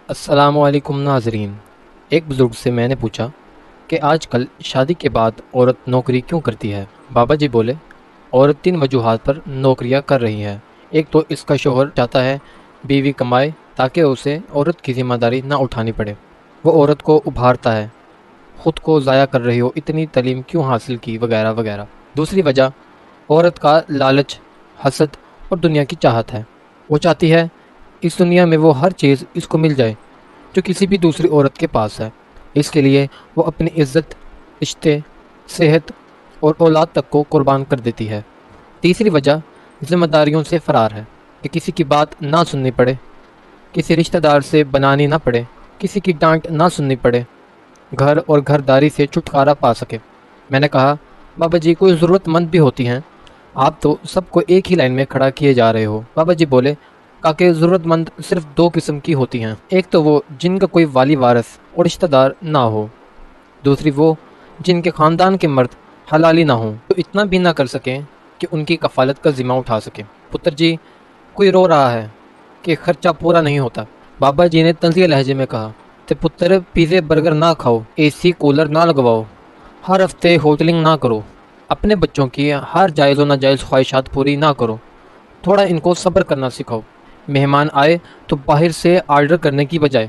السلام علیکم ناظرین۔ ایک بزرگ سے میں نے پوچھا کہ آج کل شادی کے بعد عورت نوکری کیوں کرتی ہے؟ بابا جی بولے، عورت 3 وجوہات پر نوکریاں کر رہی ہے۔ ایک تو اس کا شوہر چاہتا ہے بیوی کمائے تاکہ اسے عورت کی ذمہ داری نہ اٹھانی پڑے۔ وہ عورت کو ابھارتا ہے، خود کو ضائع کر رہی ہو، اتنی تعلیم کیوں حاصل کی، وغیرہ وغیرہ۔ دوسری وجہ عورت کا لالچ، حسد اور دنیا کی چاہت ہے۔ وہ چاہتی ہے اس دنیا میں وہ ہر چیز اس کو مل جائے جو کسی بھی دوسری عورت کے پاس ہے۔ اس کے لیے وہ اپنی عزت، رشتے، صحت اور اولاد تک کو قربان کر دیتی ہے۔ تیسری وجہ ذمہ داریوں سے فرار ہے، کہ کسی کی بات نہ سننی پڑے، کسی رشتہ دار سے بنانی نہ پڑے، کسی کی ڈانٹ نہ سننی پڑے، گھر اور گھرداری سے چھٹکارا پا سکے۔ میں نے کہا، بابا جی کوئی ضرورت مند بھی ہوتی ہیں، آپ تو سب کو ایک ہی لائن میں کھڑا کیے جا رہے ہو۔ بابا جی بولے، کہ ضرورت مند صرف 2 قسم کی ہوتی ہیں، ایک تو وہ جن کا کوئی والی وارث اور رشتہ دار نہ ہو، دوسری وہ جن کے خاندان کے مرد حلالی نہ ہوں تو اتنا بھی نہ کر سکیں کہ ان کی کفالت کا ذمہ اٹھا سکیں۔ پتر جی، کوئی رو رہا ہے کہ خرچہ پورا نہیں ہوتا۔ بابا جی نے طنزیہ لہجے میں کہا، تے پتر پیزے برگر نہ کھاؤ، اے سی کولر نہ لگواؤ، ہر ہفتے ہوٹلنگ نہ کرو، اپنے بچوں کی ہر جائز و ناجائز خواہشات پوری نہ کرو، تھوڑا ان کو صبر کرنا سکھاؤ۔ مہمان آئے تو باہر سے آرڈر کرنے کی بجائے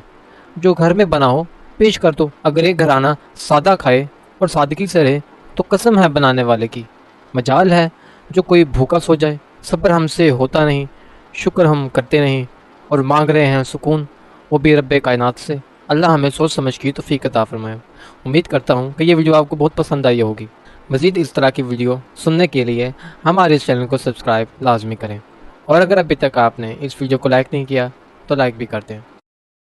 جو گھر میں بنا ہو پیش کر دو۔ اگر ایک گھرانہ سادہ کھائے اور سادگی سے رہے تو قسم ہے بنانے والے کی، مجال ہے جو کوئی بھوکا سو جائے۔ صبر ہم سے ہوتا نہیں، شکر ہم کرتے نہیں، اور مانگ رہے ہیں سکون، وہ بھی رب کائنات سے۔ اللہ ہمیں سوچ سمجھ کی توفیق عطا فرمائے۔ امید کرتا ہوں کہ یہ ویڈیو آپ کو بہت پسند آئی ہوگی۔ مزید اس طرح کی ویڈیو سننے کے لیے ہمارے اس چینل کو سبسکرائب لازمی کریں، اور اگر ابھی تک آپ نے اس ویڈیو کو لائک نہیں کیا تو لائک بھی کر دیں۔